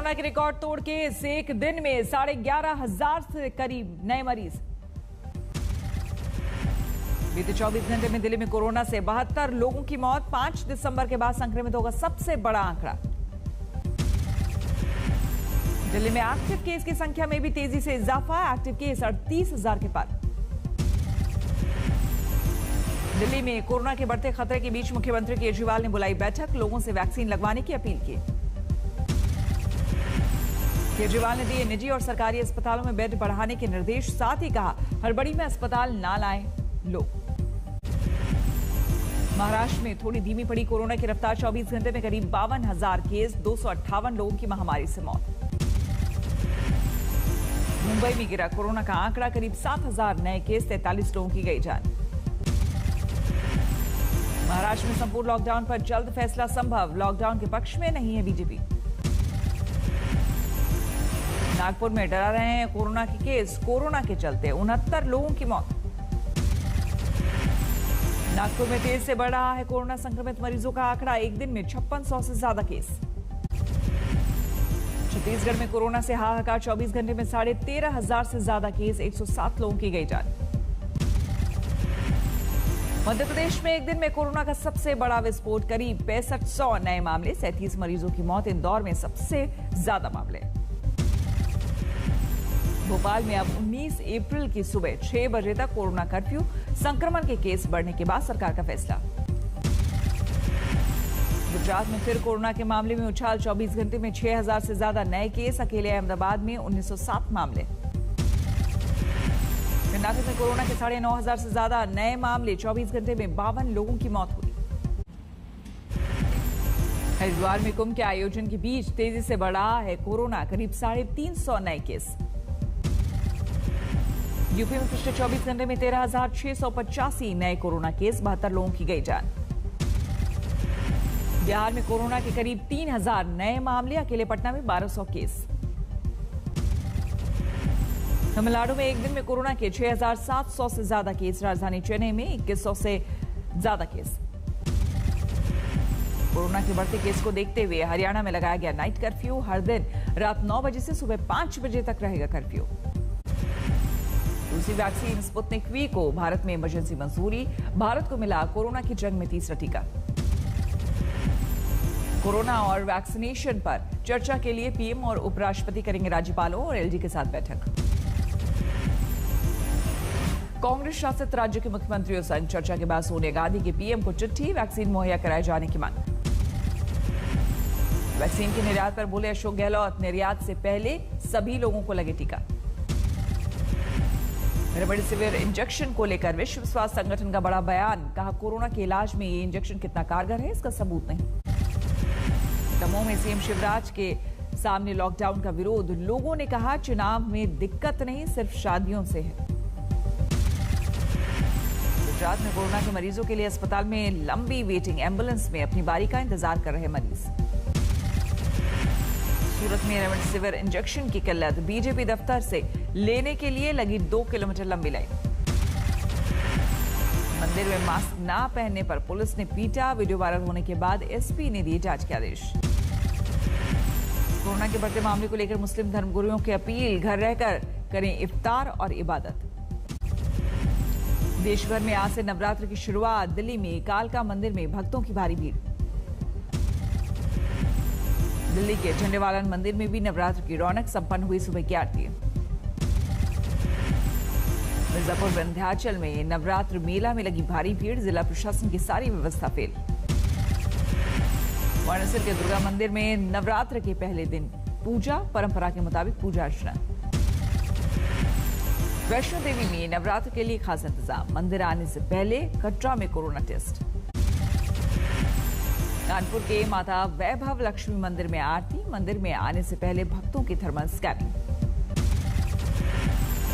Corona के record तोड़ case, एक दिन में 11,500 से करीब नए मरीज। बीते 24 घंटे में दिल्ली में कोरोना से 72 लोगों की मौत। 5 दिसंबर के बाद संक्रमित होगा सबसे बड़ा आंकड़ा। दिल्ली में एक्टिव केस की संख्या में भी तेजी से इजाफा, एक्टिव केस 38,000 के पार। दिल्ली में कोरोना के बढ़ते खतरे के बीच मुख्यमंत्री केजरीवाल ने बुलाई बैठक, लोगों से वैक्सीन लगवाने की अपील की। केजरीवाल ने दिए निजी और सरकारी अस्पतालों में बेड बढ़ाने के निर्देश, साथ ही कहा हड़बड़ी में अस्पताल ना लाएं लोग। महाराष्ट्र में थोड़ी धीमी पड़ी कोरोना की रफ्तार, 24 घंटे में करीब 52,000 केस, 258 लोगों की महामारी से मौत। मुंबई में गिरा कोरोना का आंकड़ा, करीब 7,000 नए केस, 43 लोगों की गई जान। महाराष्ट्र में संपूर्ण लॉकडाउन पर जल्द फैसला संभव, लॉकडाउन के पक्ष में नहीं है बीजेपी। नागपुर में डरा रहे हैं कोरोना के केस, कोरोना के चलते 69 लोगों की मौत। नागपुर में तेज से बढ़ रहा है कोरोना संक्रमित मरीजों का आंकड़ा, एक दिन में 5600 से ज्यादा केस। छत्तीसगढ़ में कोरोना से हाहाकार, 24 घंटे में 13,500 से ज्यादा केस, 107 लोगों की गई जान। मध्य प्रदेश में एक दिन में कोरोना का सबसे बड़ा विस्फोट, करीब 6500 नए मामले, 37 मरीजों की मौत। इंदौर में सबसे ज्यादा मामले। भोपाल में अब 19 अप्रैल की सुबह 6 बजे तक कोरोना कर्फ्यू, संक्रमण के केस बढ़ने के बाद सरकार का फैसला। गुजरात में फिर कोरोना के मामले में उछाल, 24 घंटे में 6,000 से ज्यादा नए केस, अकेले अहमदाबाद में 1907 मामले। कर्नाटक में कोरोना के 9,500 से ज्यादा नए मामले, 24 घंटे में 52 लोगों की मौत हुई। हरिद्वार में कुंभ के आयोजन के बीच तेजी से बढ़ रहा है कोरोना, करीब 350 नए केस। यूपी में पिछले 24 घंटे में 13,685 नए कोरोना केस, 72 लोगों की गई जान। बिहार में कोरोना के करीब 3,000 नए मामले, अकेले पटना में 1200 केस। तमिलनाडु में एक दिन में कोरोना के 6,700 से ज्यादा केस, राजधानी चेन्नई में 2100 से ज्यादा केस। कोरोना के बढ़ते केस को देखते हुए हरियाणा में लगाया गया नाइट कर्फ्यू, हर दिन रात 9 बजे से सुबह 5 बजे तक रहेगा कर्फ्यू। दूसरी वैक्सीन स्पुतनिक वी को भारत में इमरजेंसी मंजूरी, भारत को मिला कोरोना की जंग में तीसरा टीका। कोरोना और वैक्सीनेशन पर चर्चा के लिए पीएम और उपराष्ट्रपति करेंगे राज्यपालों और एलजी के साथ बैठक। कांग्रेस शासित राज्य के मुख्यमंत्रियों संग चर्चा के बाद सोनिया गांधी की पीएम को चिट्ठी, वैक्सीन मुहैया कराए जाने की मांग। वैक्सीन के निर्यात पर बोले अशोक गहलोत, निर्यात से पहले सभी लोगों को लगे टीका। रेमडेसिविर इंजेक्शन को लेकर विश्व स्वास्थ्य संगठन का बड़ा बयान, कहा कोरोना के इलाज में ये इंजेक्शन कितना कारगर है इसका सबूत नहीं। दमोह में सीएम शिवराज के सामने लॉकडाउन का विरोध, लोगों ने कहा चुनाव में दिक्कत नहीं, सिर्फ शादियों से है। गुजरात में कोरोना के मरीजों के लिए अस्पताल में लंबी वेटिंग, एम्बुलेंस में अपनी बारी का इंतजार कर रहे मरीज। सूरत में रेमडेसिविर इंजेक्शन की किल्लत, बीजेपी दफ्तर से लेने के लिए लगी 2 किलोमीटर लंबी लाइन। मंदिर में मास्क ना पहनने पर पुलिस ने पीटा, वीडियो वायरल होने के बाद एसपी ने दिए जांच के आदेश। कोरोना के बढ़ते मामले को लेकर मुस्लिम धर्मगुरुओं की अपील, घर रहकर करें इफ्तार और इबादत। देश भर में आज से नवरात्र की शुरुआत, दिल्ली में कालका मंदिर में भक्तों की भारी भीड़। दिल्ली के झंडेवालन मंदिर में भी नवरात्र की रौनक, संपन्न हुई सुबह की आरती। मिर्जापुर विंध्याचल में नवरात्र मेला में लगी भारी भीड़, जिला प्रशासन की सारी व्यवस्था फेल। वाराणसी के दुर्गा मंदिर में नवरात्र के पहले दिन पूजा, परंपरा के मुताबिक पूजा अर्चना। वैष्णो देवी में नवरात्र के लिए खास इंतजाम, मंदिर आने से पहले कटरा में कोरोना टेस्ट। कानपुर के माता वैभव लक्ष्मी मंदिर में आरती, मंदिर में आने से पहले भक्तों की थर्मल स्कैनिंग।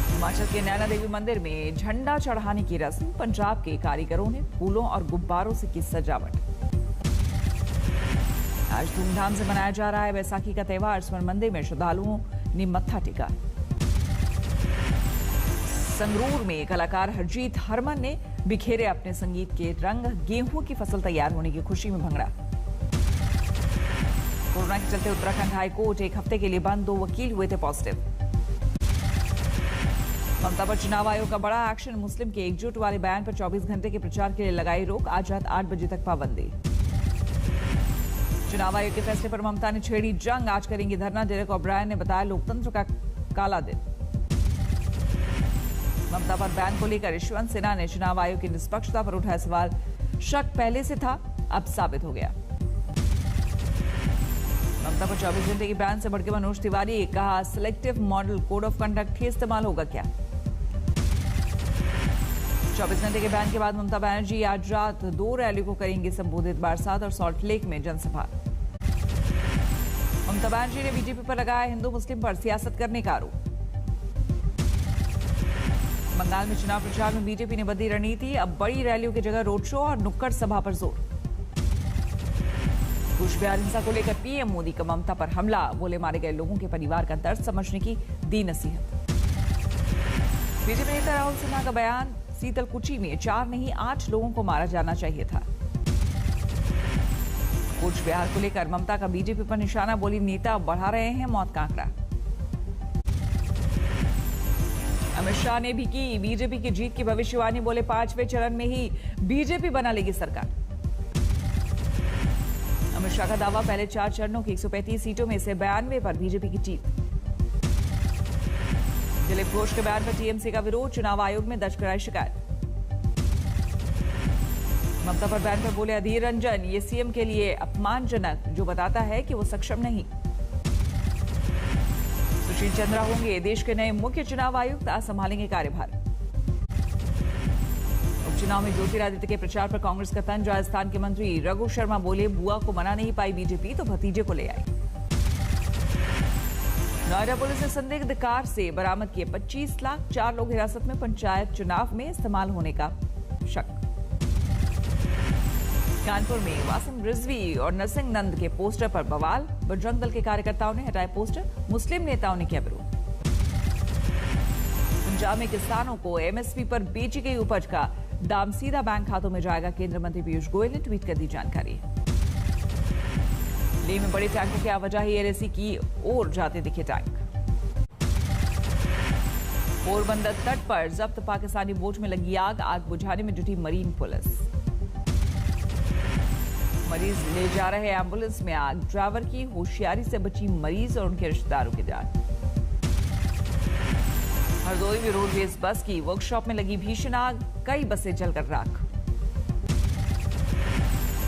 हिमाचल के नैना देवी मंदिर में झंडा चढ़ाने की रस्म, पंजाब के कारीगरों ने फूलों और गुब्बारों से की सजावट। आज धूमधाम से मनाया जा रहा है बैसाखी का त्यौहार, स्वर्ण मंदिर में श्रद्धालुओं ने मत्था टेका। संगरूर में कलाकार हरजीत हरमन ने बिखेरे अपने संगीत के रंग, गेहूं की फसल तैयार होने की खुशी में भंगड़ा। कोरोना के चलते उत्तराखंड हाईकोर्ट एक हफ्ते के लिए बंद, 2 वकील हुए थे पॉजिटिव। ममता पर चुनाव आयोग का बड़ा एक्शन, मुस्लिम के एकजुट वाले बयान पर 24 घंटे के प्रचार के लिए लगाई रोक, आज रात 8 बजे तक पाबंदी। चुनाव आयोग के फैसले पर ममता ने छेड़ी जंग, आज करेंगी धरना, डेरेक ओब्रायन ने बताया लोकतंत्र का काला दिन। ममता पर बैन को लेकर यशवंत सिन्हा ने चुनाव आयोग की निष्पक्षता पर उठाया सवाल, शक पहले से था अब साबित हो गया। ममता पर 24 घंटे की बैन से बढ़ के मनोज तिवारी, कहा selective model code of conduct ही इस्तेमाल होगा क्या। 24 घंटे के बैन के बाद ममता बनर्जी आज रात 2 रैली को करेंगी संबोधित, बारसात और सॉल्ट लेक में जनसभा। ममता बनर्जी ने बीजेपी पर लगाया हिंदू मुस्लिम पर सियासत करने का आरोप। बंगाल में चुनाव प्रचार में बीजेपी ने बदली रणनीति, अब बड़ी रैलियों की जगह रोड शो और नुक्कड़ सभा पर जोर। कूच बिहार हिंसा को लेकर पीएम मोदी का ममता पर हमला, बोले मारे गए लोगों के परिवार का दर्द समझने की दी नसीहत। बीजेपी नेता राहुल सिन्हा का बयान, सीतलकुची में 4 नहीं 8 लोगों को मारा जाना चाहिए था। कूच बिहार को लेकर ममता का बीजेपी पर निशाना, बोली नेता बढ़ा रहे हैं मौत का आंकड़ा। अमित शाह ने भी की बीजेपी की जीत की भविष्यवाणी, बोले 5वें चरण में ही बीजेपी बना लेगी सरकार। अमित शाह का दावा, पहले 4 चरणों की 135 सीटों में से 92 पर बीजेपी की जीत। दिलीप घोष के बयान पर टीएमसी का विरोध, चुनाव आयोग में दर्ज कराई शिकायत। ममता पर बयान पर बोले अधीर रंजन, ये सीएम के लिए अपमानजनक, जो बताता है कि वो सक्षम नहीं। सुशील चंद्रा होंगे देश के नए मुख्य चुनाव आयुक्त, आज संभालेंगे कार्यभार। उपचुनाव में ज्योतिरादित्य के प्रचार पर कांग्रेस का तंज, राजस्थान के मंत्री रघु शर्मा बोले बुआ को मना नहीं पाई बीजेपी तो भतीजे को ले आई। नोएडा पुलिस ने संदिग्ध कार से बरामद किए 25 लाख, 4 लोग हिरासत में, पंचायत चुनाव में इस्तेमाल होने का शक। कानपुर में वासिम रिजवी और नरसिंह नंद के पोस्टर पर बवाल, बजरंग दल के कार्यकर्ताओं ने हटाए पोस्टर, मुस्लिम नेताओं ने किया विरोध। पंजाब में किसानों को एमएसपी पर बेची गई उपज का दाम सीधा बैंक खातों में जाएगा, केंद्रीय मंत्री पीयूष गोयल ने ट्वीट कर दी जानकारी। लेह में बड़े टैंकों की आवाजाही, एलएसी की ओर जाते दिखे टैंक। पोरबंदर तट पर जब्त पाकिस्तानी बोट में लगी आग, आग बुझाने में जुटी मरीन पुलिस। मरीज ले जा रहे एम्बुलेंस में आग, ड्राइवर की होशियारी से बची मरीज और उनके रिश्तेदारों की जान। हरदोई में रोडवेज बस की वर्कशॉप में लगी भीषण आग, कई बसें जलकर राख।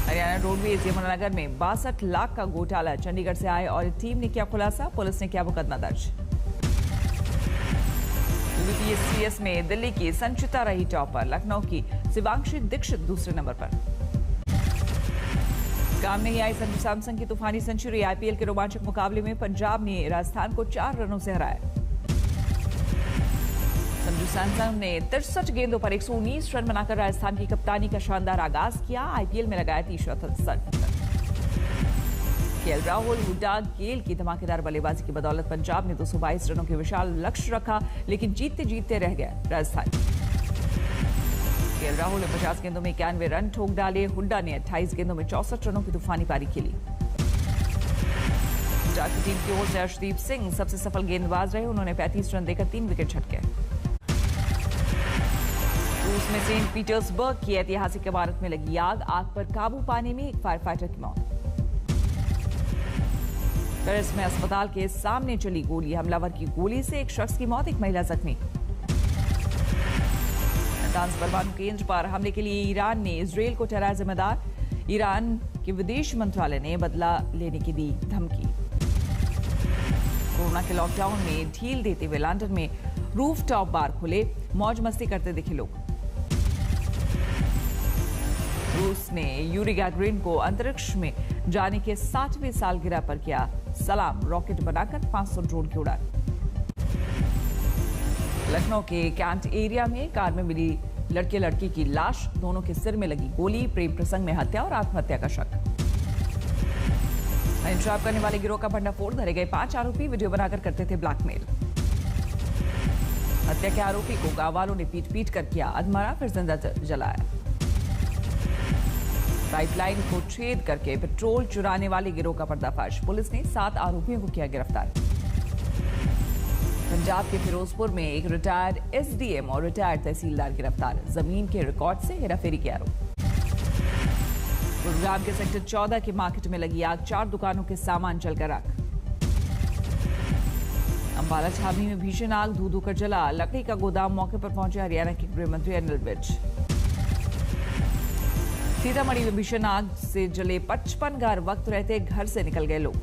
हरियाणा रोडवेज यमुनानगर में 62 लाख का घोटाला, चंडीगढ़ से आए ऑडिट टीम ने किया खुलासा, पुलिस ने किया मुकदमा दर्ज। यूपीएससीएस में दिल्ली की संचिता रही टॉपर, लखनऊ की शिवांशी दीक्षित दूसरे नंबर पर। काम नहीं आई संजू सैमसन की तूफानी सेंचुरी, आईपीएल के रोमांचक मुकाबले में पंजाब ने राजस्थान को 4 रनों से हराया। संजू सैमसन ने 63 गेंदों पर 119 रन बनाकर राजस्थान की कप्तानी का शानदार आगाज किया, आईपीएल में लगाया 30 शतक। केएल राहुल, हुड्डा, गेल की धमाकेदार बल्लेबाजी की बदौलत पंजाब ने 222 रनों के विशाल लक्ष्य रखा, लेकिन जीतते जीतते रह गया राजस्थान। केएल राहुल ने 50 गेंदों में 91 रन ठोक डाले, हुड्डा ने 28 गेंदों में 64 रनों की तूफानी पारी खेली। पंजाब की टीम की ओर से अर्शदीप सिंह सबसे सफल गेंदबाज रहे, उन्होंने 35 रन देकर 3 विकेट झटके। रूस में सेंट पीटर्सबर्ग की ऐतिहासिक इमारत में लगी आग, आग पर काबू पाने में एक फायर फाइटर की मौत। पेरिस में अस्पताल के सामने चली गोली, हमलावर की गोली से एक शख्स की मौत, एक महिला जख्मी। नातांज परमाणु केंद्र पर हमले के लिए ईरान ने इजरायल को ठहराया जिम्मेदार, ईरान के विदेश मंत्रालय ने बदला लेने की दी धमकी। कोरोना के लॉकडाउन में ढील देते हुए लंदन में रूफटॉप बार खुले, मौज मस्ती करते दिखे लोग। रूस ने यूरी गैगरिन को अंतरिक्ष में जाने के 60वें सालगिरह पर किया सलाम, रॉकेट बनाकर 500 ड्रोन की उड़ान। लखनऊ के कैंट एरिया में कार में मिली लड़के लड़की की लाश, दोनों के सिर में लगी गोली, प्रेम प्रसंग में हत्या और आत्महत्या का शक। शराब करने वाले गिरोह का भंडाफोड़, धरे गए 5 आरोपी वीडियो बनाकर करते थे ब्लैकमेल। हत्या के आरोपी को गांव वालों ने पीट पीट कर किया अधमरा, फिर जिंदा जलाया। पाइपलाइन को छेद करके पेट्रोल चुराने वाले गिरोह का पर्दाफाश। पुलिस ने 7 आरोपियों को किया गिरफ्तार। पंजाब के फिरोजपुर में एक रिटायर्ड एसडीएम और रिटायर्ड तहसीलदार गिरफ्तार। जमीन के रिकॉर्ड से हेराफेरी के आरोप। गुरुग्राम के सेक्टर 14 के मार्केट में लगी आग, 4 दुकानों के सामान जलकर राख। अंबाला छावनी में भीषण आग, धू कर जला लकड़ी का गोदाम। मौके पर पहुंचे हरियाणा के गृह मंत्री अनिल विज। सीतामढ़ी में भीषण आग से जले 55 घर, वक्त रहते घर से निकल गए लोग।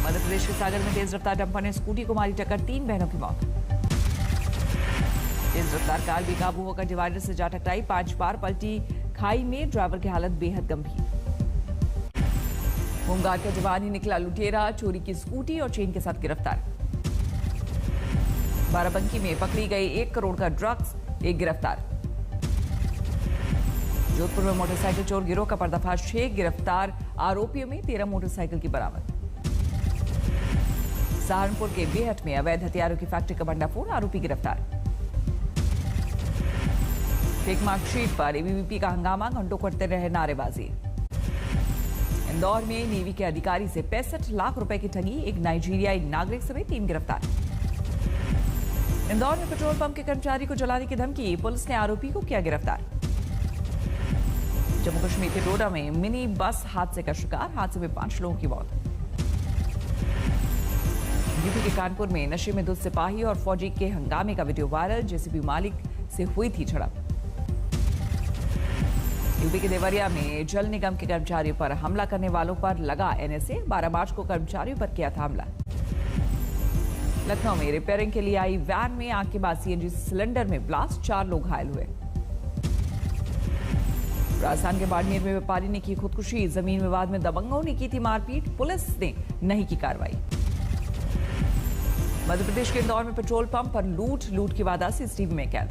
मध्य प्रदेश के सागर में तेज रफ्तार डंपर ने स्कूटी को मारी टक्कर, 3 बहनों की मौत। तेज रफ्तार कार बेकाबू होकर डिवाइडर से जा टकराई, 5 बार पलटी खाई में। ड्राइवर की हालत बेहद गंभीर। होमगार्ड का जवान ही निकला लुटेरा, चोरी की स्कूटी और चेन के साथ गिरफ्तार। बाराबंकी में पकड़ी गई 1 करोड़ का ड्रग्स, एक गिरफ्तार। जोधपुर में मोटरसाइकिल चोर गिरोह का पर्दाफाश, 6 गिरफ्तार आरोपियों में 13 मोटरसाइकिल की बरामद। सहारनपुर के बेहट में अवैध हथियारों की फैक्ट्री का भंडाफोड़, आरोपी गिरफ्तार। फेक मार्कशीट पर एबीवीपी का हंगामा, घंटों करते रहे नारेबाजी। इंदौर में नेवी के अधिकारी से 65 लाख रुपए की ठगी, एक नाइजीरियाई नागरिक समेत 3 गिरफ्तार। इंदौर में पेट्रोल पंप के कर्मचारी को जलाने की धमकी, पुलिस ने आरोपी को किया गिरफ्तार। जम्मू कश्मीर के डोडा में मिनी बस हादसे का शिकार, हादसे में 5 लोगों की मौत। यूपी के कानपुर में नशे में धुत सिपाही और फौजी के हंगामे का वीडियो वायरल, जेसीबी मालिक से हुई थी झड़प। यूपी के देवरिया में जल निगम के कर्मचारियों पर हमला करने वालों पर लगा एनएसए, 12 मार्च को कर्मचारियों पर किया था हमला। लखनऊ में रिपेयरिंग के लिए आई वैन में आग के बाद सीएनजी सिलेंडर में ब्लास्ट, 4 लोग घायल हुए। राजस्थान के बाड़मेर में व्यापारी ने की खुदकुशी, जमीन विवाद में दबंगों ने की थी मारपीट, पुलिस ने नहीं की कार्रवाई। मध्य प्रदेश के इंदौर में पेट्रोल पंप पर लूट की वारदात सीसीटीवी में कैद।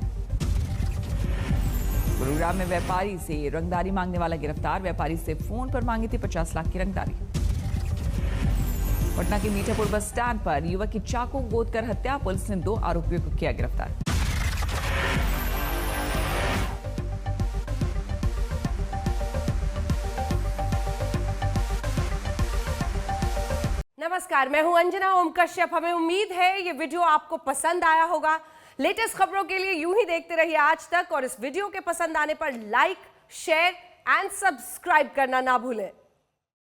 गुरुग्राम में व्यापारी से रंगदारी मांगने वाला गिरफ्तार, व्यापारी से फोन पर मांगी थी 50 लाख की रंगदारी। पटना के मीठापुर बस स्टैंड पर युवक की चाकू गोद कर हत्या, पुलिस ने 2 आरोपियों को किया गिरफ्तार। नमस्कार, मैं हूं अंजना ओम कश्यप। हमें उम्मीद है ये वीडियो आपको पसंद आया होगा। लेटेस्ट खबरों के लिए यूं ही देखते रहिए आज तक, और इस वीडियो के पसंद आने पर लाइक, शेयर एंड सब्सक्राइब करना ना भूलें।